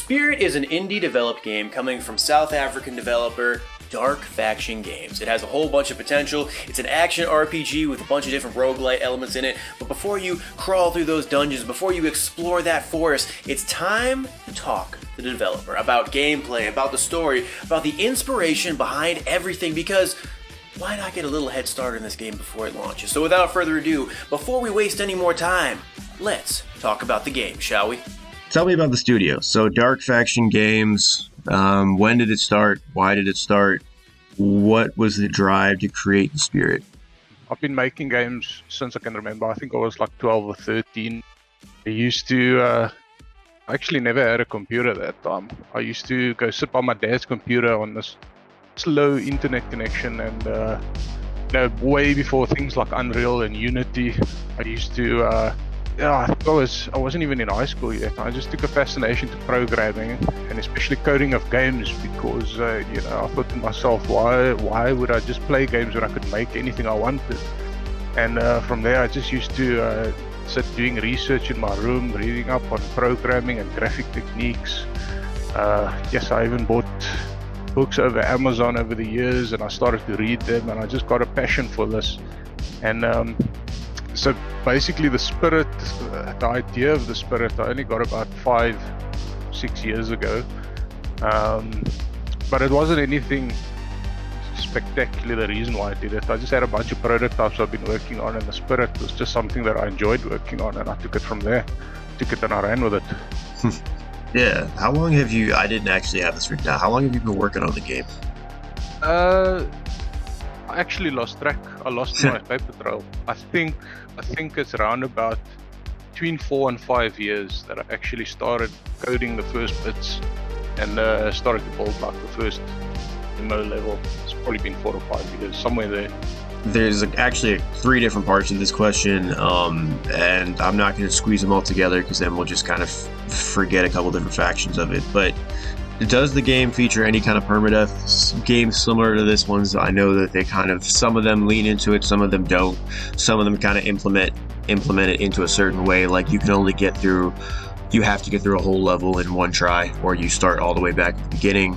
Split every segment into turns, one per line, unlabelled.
Spirit is an indie-developed game coming from South African developer Dark Faction Games. It has a whole bunch of potential. It's an action RPG with a bunch of different roguelite elements in it, but before you crawl through those dungeons, before you explore that forest, it's time to talk to the developer about gameplay, about the story, about the inspiration behind everything, because why not get a little head start in this game before it launches? So without further ado, before we waste any more time, let's talk about the game, shall we?
Tell me about the studio. So Dark Faction Games, when did it start? Why did it start? What was the drive to create the Spirit?
I've been making games since I can remember. I think I was like 12 or 13. I used to, I actually never had a computer at that time. I used to go sit by my dad's computer on this slow internet connection, and way before things like Unreal and Unity, I used to, I think I wasn't even in high school yet. I just took a fascination to programming, and especially coding of games, because I thought to myself, why would I just play games when I could make anything I wanted? And from there, I just used to sit doing research in my room, reading up on programming and graphic techniques. Yes, I even bought books over Amazon over the years, and I started to read them, and I just got a passion for this. And so basically the Spirit, the idea of the Spirit, I only got about 5-6 years ago, but it wasn't anything spectacular the reason why I did it. I just had a bunch of prototypes I've been working on, and the Spirit was just something that I enjoyed working on, and I took it from there. Took it and I ran with it.
Yeah, how long have you, I didn't actually have this written down, how long have you been working on the game?
I actually lost track. I lost my paper trail. I think it's around about between 4 and 5 years that I actually started coding the first bits and started to build like the first demo level. It's probably been 4 or 5 years, somewhere there.
There's actually 3 different parts of this question, and I'm not going to squeeze them all together because then we'll just kind of forget a couple different factions of it. But does the game feature any kind of permadeath? Games similar to this one's, I know that they kind of, some of them lean into it, some of them don't. Some of them kind of implement it into a certain way, like you have to get through a whole level in one try, or you start all the way back at the beginning.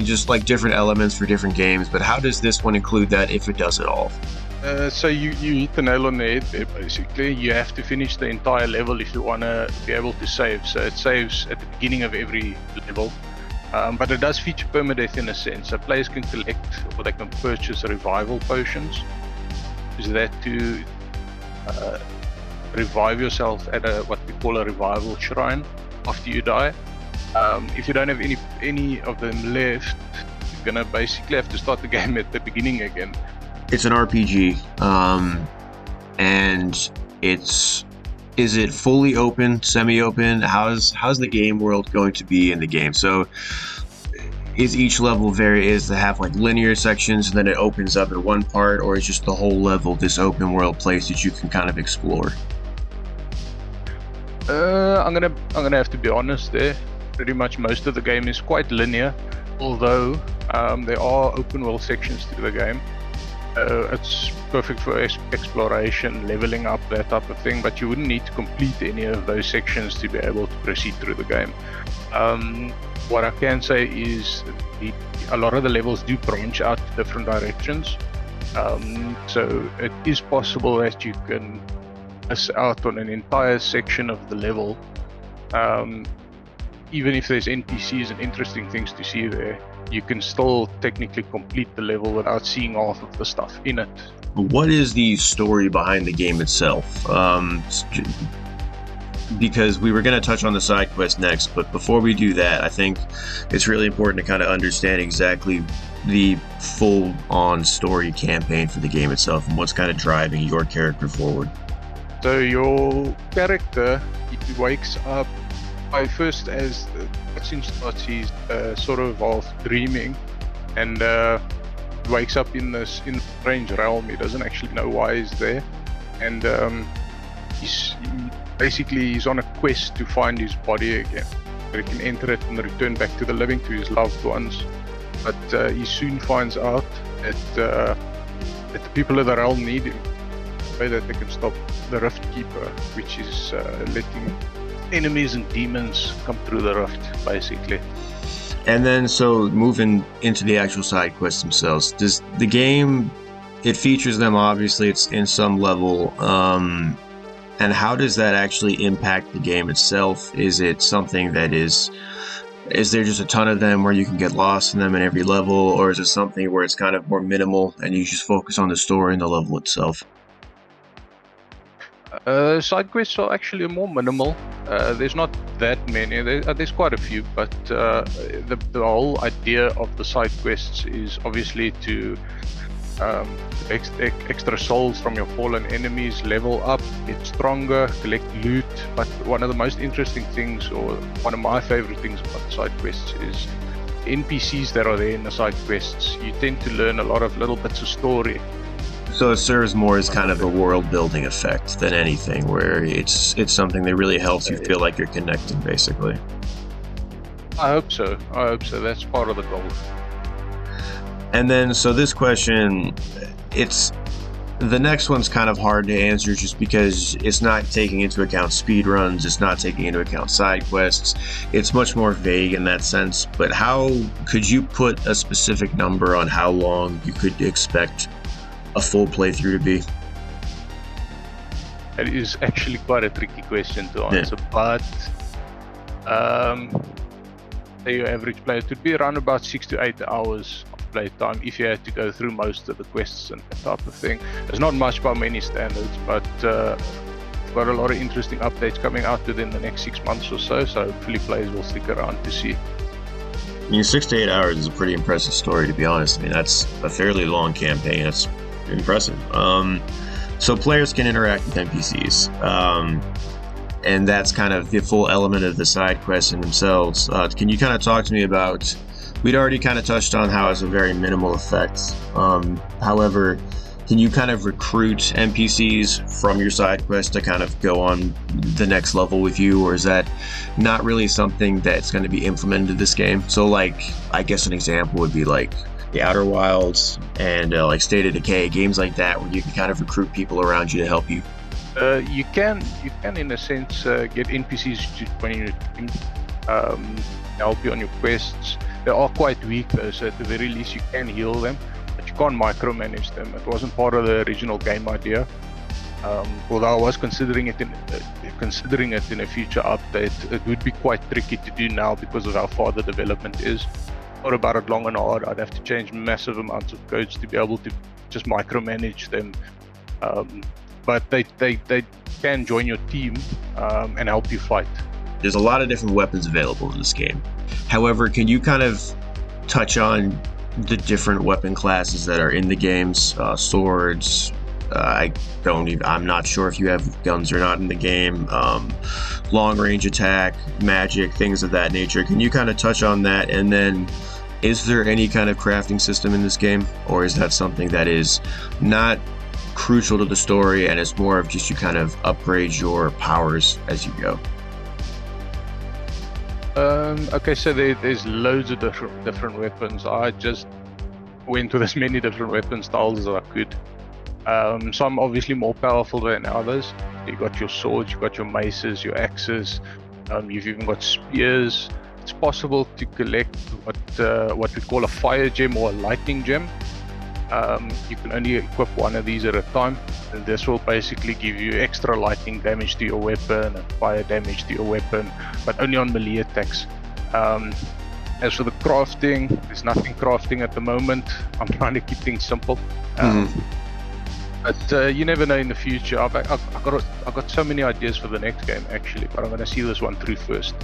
Just like different elements for different games, but how does this one include that, if it does at all?
So you hit the nail on the head there. Basically, you have to finish the entire level if you want to be able to save. So it saves at the beginning of every level, but it does feature permadeath in a sense. So players can collect, or they can purchase revival potions. Use that to revive yourself at what we call a revival shrine after you die. If you don't have any of them left, you're gonna basically have to start the game at the beginning again.
It's an RPG, and is it fully open, semi-open? How's the game world going to be in the game? So is each level is to have like linear sections and then it opens up in one part, or is just the whole level this open world place that you can kind of explore?
I'm gonna have to be honest there. Pretty much most of the game is quite linear, although there are open world sections to the game. It's perfect for exploration, leveling up, that type of thing, but you wouldn't need to complete any of those sections to be able to proceed through the game. What I can say is a lot of the levels do branch out to different directions, so it is possible that you can miss out on an entire section of the level. Even if there's NPCs and interesting things to see there, you can still technically complete the level without seeing half of the stuff in it.
What is the story behind the game itself? Because we were going to touch on the side quest next, but before we do that, I think it's really important to kind of understand exactly the full-on story campaign for the game itself and what's kind of driving your character forward.
So your character, he wakes up first as the cutscene starts. He's sort of half dreaming, and wakes up in this strange realm. He doesn't actually know why he's there, and he's on a quest to find his body again, where he can enter it and return back to the living, to his loved ones. But he soon finds out that the people of the realm need him, the way that they can stop the Rift Keeper, which is letting enemies and demons come through the rift, basically.
And then, so moving into the actual side quests themselves, does the game, it features them, obviously, it's in some level, and how does that actually impact the game itself? Is it something that is there just a ton of them where you can get lost in them in every level, or is it something where it's kind of more minimal and you just focus on the story and the level itself?
Side quests are actually more minimal. There's not that many. There's quite a few, but the whole idea of the side quests is obviously to extra souls from your fallen enemies, level up, get stronger, collect loot. But one of the most interesting things, or one of my favorite things about the side quests, is NPCs that are there in the side quests. You tend to learn a lot of little bits of story.
So it serves more as kind of a world building effect than anything, where it's something that really helps you feel like you're connecting, basically.
I hope so. That's part of the goal.
And then, so this question, the next one's kind of hard to answer just because it's not taking into account speed runs, it's not taking into account side quests. It's much more vague in that sense. But how could you put a specific number on how long you could expect a full playthrough to be?
That is actually quite a tricky question to answer, but your average player could be around about 6 to 8 hours of playtime if you had to go through most of the quests and that type of thing. It's not much by many standards, but we've got a lot of interesting updates coming out within the next 6 months or so, so hopefully players will stick around to see.
I mean, 6 to 8 hours is a pretty impressive story, to be honest. I mean, that's a fairly long campaign. That's impressive. So players can interact with NPCs, and that's kind of the full element of the side quests in themselves. Can you kind of talk to me about, we'd already kind of touched on how it's a very minimal effect. However, can you kind of recruit NPCs from your side quest to kind of go on the next level with you, or is that not really something that's going to be implemented to this game? So, like, I guess an example would be like the Outer Wilds and like State of Decay, games like that, where you can kind of recruit people around you to help you.
You can in a sense get NPCs to join your team, help you on your quests. They are quite weak though, so at the very least you can heal them, but you can't micromanage them. It wasn't part of the original game idea. Although I was considering it in a future update, it would be quite tricky to do now because of how far the development is. Thought about it long and hard. I'd have to change massive amounts of codes to be able to just micromanage them. But they can join your team and help you fight.
There's a lot of different weapons available in this game. However, can you kind of touch on the different weapon classes that are in the games? Swords, I'm not sure if you have guns or not in the game. Long range attack, magic, things of that nature. Can you kind of touch on that? And then, is there any kind of crafting system in this game, or is that something that is not crucial to the story and it's more of just you kind of upgrade your powers as you go?
Okay, so there's loads of different weapons. I just went with as many different weapon styles as I could. Some obviously more powerful than others. You got your swords, you got your maces, your axes. You've even got spears. It's possible to collect what we call a fire gem or a lightning gem. You can only equip one of these at a time, and this will basically give you extra lightning damage to your weapon and fire damage to your weapon, but only on melee attacks. As for the crafting, there's nothing crafting at the moment. I'm trying to keep things simple. But you never know in the future. I've got so many ideas for the next game actually, but I'm going to see this one through first.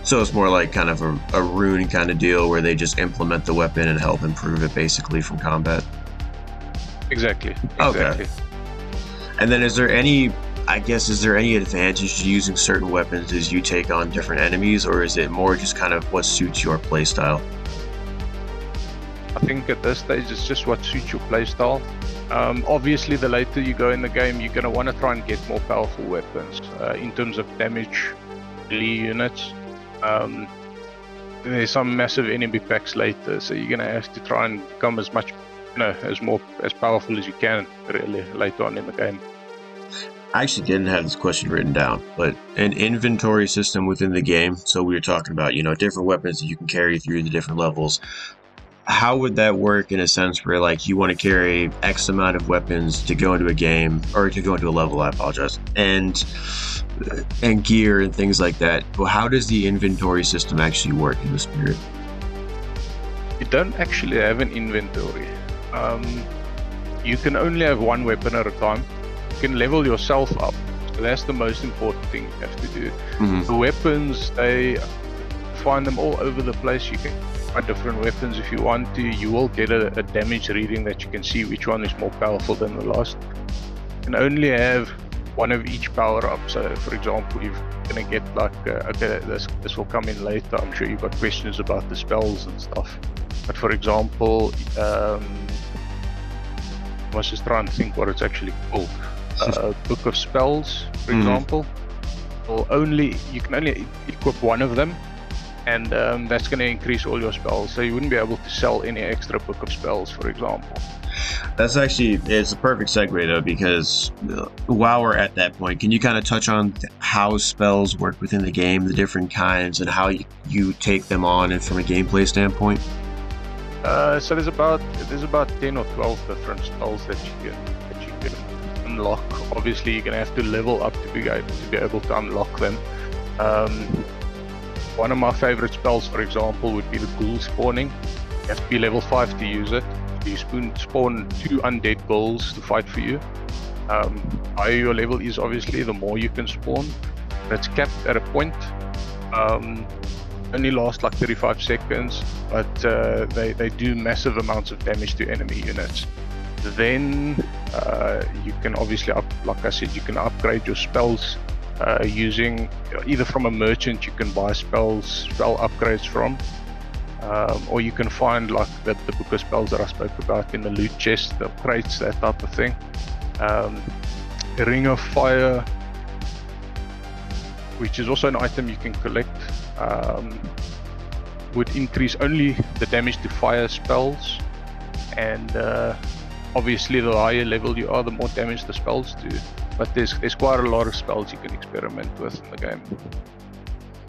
So it's more like kind of a rune kind of deal where they just implement the weapon and help improve it basically from combat.
Exactly.
Okay. And then is there any advantage to using certain weapons as you take on different enemies, or is it more just kind of what suits your playstyle?
I think at this stage it's just what suits your playstyle. Obviously, the later you go in the game, you're going to want to try and get more powerful weapons in terms of damage, melee units. There's some massive enemy packs later, so you're going to have to try and become as powerful as you can really later on in the game.
I actually didn't have this question written down, but an inventory system within the game. So we were talking about, different weapons that you can carry through the different levels. How would that work in a sense where, like, you want to carry X amount of weapons to go into a game, or to go into a level, I apologize, and gear and things like that? Well, how does the inventory system actually work in the Spirit?
You don't actually have an inventory. You can only have one weapon at a time. You can level yourself up. So that's the most important thing you have to do.
Mm-hmm.
The weapons, they find them all over the place. You can find different weapons if you want to. You will get a damage reading that you can see which one is more powerful than the last. You can only have one of each power up. So for example, you're gonna get like okay, this will come in later. I'm sure you've got questions about the spells and stuff. But for example, I was just trying to think what it's actually called. Book of Spells, for example. You can only equip one of them, and that's going to increase all your spells. So you wouldn't be able to sell any extra Book of Spells, for example.
It's a perfect segue though, because while we're at that point, can you kind of touch on how spells work within the game, the different kinds, and how you take them on, and from a gameplay standpoint?
So there's about 10 or 12 different spells that you can unlock. Obviously, you're gonna have to level up to be able to unlock them. One of my favorite spells, for example, would be the ghoul spawning. You have to be level 5 to use it. You spawn 2 undead ghouls to fight for you. Higher your level is, obviously, the more you can spawn. That's capped at a point. Only last like 35 seconds, but they do massive amounts of damage to enemy units. Then you can obviously, like I said, you can upgrade your spells using either from a merchant you can buy spell upgrades from, or you can find like the book of spells that I spoke about in the loot chest, the crates, that type of thing. A ring of fire, which is also an item you can collect, would increase only the damage to fire spells, and obviously the higher level you are, the more damage the spells do. But there's quite a lot of spells you can experiment with in the game.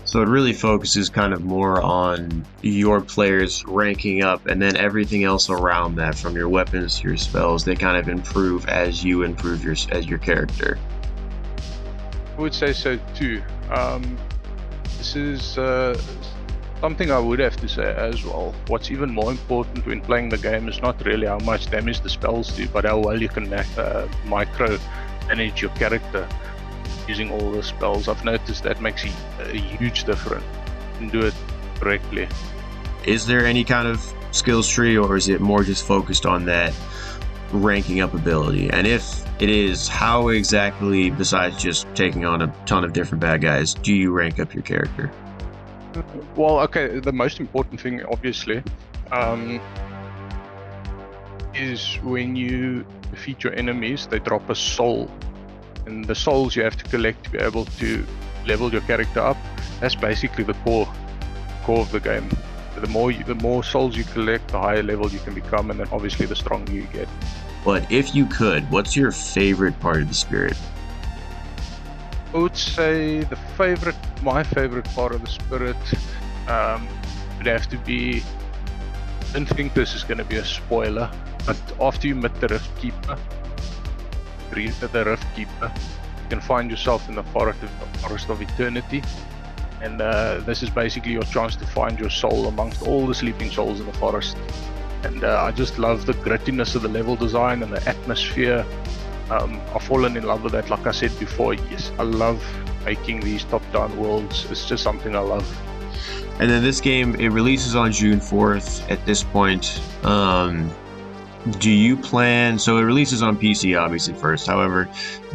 So it really focuses kind of more on your players ranking up, and then everything else around that, from your weapons to your spells, they kind of improve as you improve as your character.
I would say so too. This is something I would have to say as well. What's even more important when playing the game is not really how much damage the spells do, but how well you can micro manage your character using all the spells. I've noticed that makes a huge difference. You can do it correctly.
Is there any kind of skills tree, or is it more just focused on that ranking up ability? And if it is, how exactly, besides just taking on a ton of different bad guys, do you rank up your character?
Well, okay, the most important thing, obviously, is when you defeat your enemies, they drop a soul. And the souls you have to collect to be able to level your character up. That's basically the core of the game. The more souls you collect, the higher level you can become, and then obviously the stronger you get.
But if you could, what's your favorite part of the Spirit?
I would say my favorite part of the Spirit would have to be, I don't think this is going to be a spoiler, but after you meet the Rift Keeper, you can find yourself in the Forest of Eternity, and this is basically your chance to find your soul amongst all the sleeping souls in the forest. And I just love the grittiness of the level design and the atmosphere. I've fallen in love with that. Like I said before, yes, I love making these top-down worlds. It's just something I love.
And then this game, it releases on June 4th at this point. Do you plan, so it releases on PC obviously first, however,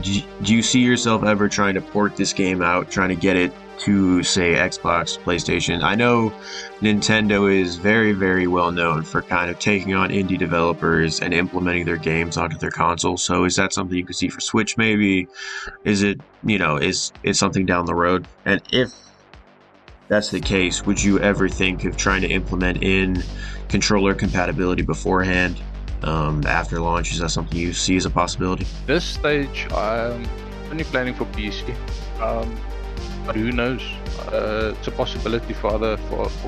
do you see yourself ever trying to port this game out, trying to get it to, say, Xbox, PlayStation? I know Nintendo is very, very well known for kind of taking on indie developers and implementing their games onto their console, so is that something you could see for Switch maybe? Is it, is something down the road? And if that's the case, would you ever think of trying to implement in controller compatibility beforehand? after launch? Is that something you see as a possibility?
This stage, I'm only planning for PC. But who knows? It's a possibility for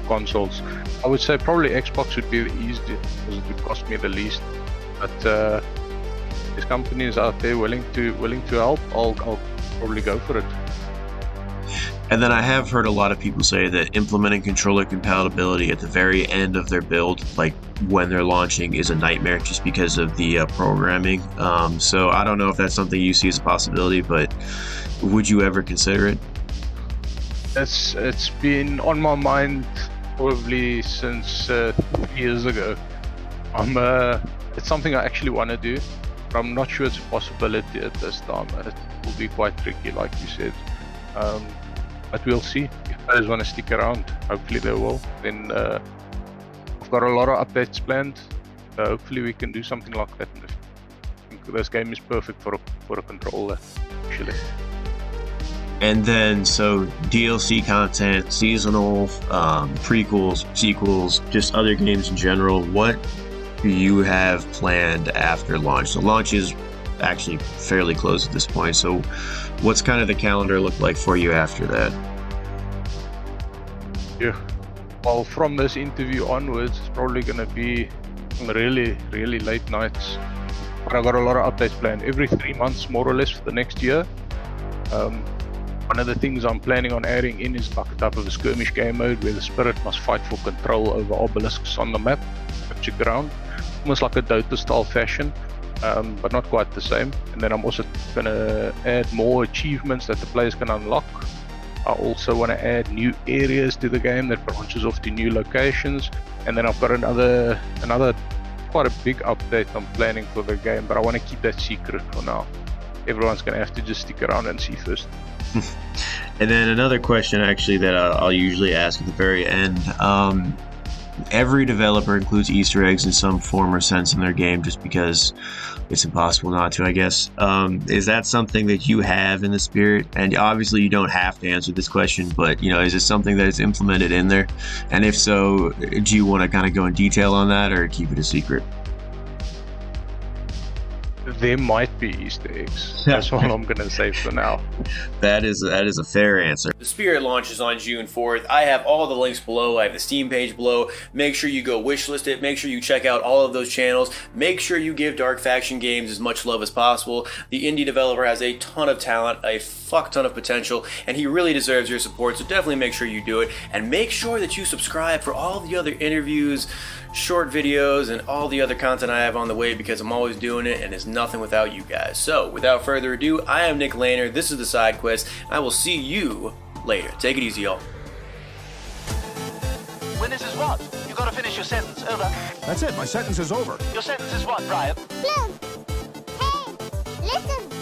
consoles. I would say probably Xbox would be the easiest because it would cost me the least. But there's companies out there willing to help. I'll probably go for it.
And then I have heard a lot of people say that implementing controller compatibility at the very end of their build, like when they're launching, is a nightmare just because of the programming. So I don't know if that's something you see as a possibility, but would you ever consider it?
It's been on my mind probably since 3 years ago. It's something I actually want to do, but I'm not sure it's a possibility at this time. It will be quite tricky, like you said. But we'll see. If players want to stick around, hopefully they will. Then I've got a lot of updates planned. Hopefully we can do something like that. I think this game is perfect for a controller, actually.
And then, so DLC content, seasonal, prequels, sequels, just other games in general. What do you have planned after launch? So launch is actually fairly close at this point. So what's kind of the calendar look like for you after that?
Yeah. Well, from this interview onwards, it's probably going to be really, really late nights. But I've got a lot of updates planned every 3 months, more or less, for the next year. One of the things I'm planning on adding in is like a type of a skirmish game mode where the spirit must fight for control over obelisks on the map, capture ground, almost like a Dota style fashion, but not quite the same. And then I'm also going to add more achievements that the players can unlock. I also want to add new areas to the game that branches off to new locations. And then I've got another quite a big update I'm planning for the game, but I want to keep that secret for now. Everyone's going to have to just stick around and see first.
And then another question actually that I'll usually ask at the very end. Every developer includes Easter eggs in some form or sense in their game just because it's impossible not to, I guess. Is that something that you have in the spirit? And obviously you don't have to answer this question, but is it something that is implemented in there? And if so, do you want to kind of go in detail on that or keep it a secret?
There might be Easter eggs. That's all I'm going to say for now.
That is a fair answer.
The Spirit launches on June 4th. I have all the links below. I have the Steam page below. Make sure you go wishlist it. Make sure you check out all of those channels. Make sure you give Dark Faction Games as much love as possible. The indie developer has a ton of talent, a fuck ton of potential, and he really deserves your support, so definitely make sure you do it. And make sure that you subscribe for all the other interviews, short videos, and all the other content I have on the way, because I'm always doing it and it's nothing without you guys. So without further ado, I am Nick Lehner. This is the Side Quest. I will see you later. Take it easy, y'all.
When this is what? You gotta finish your sentence. Over.
That's it. My sentence is over.
Your sentence is what, Brian?
Blue. Hey, listen.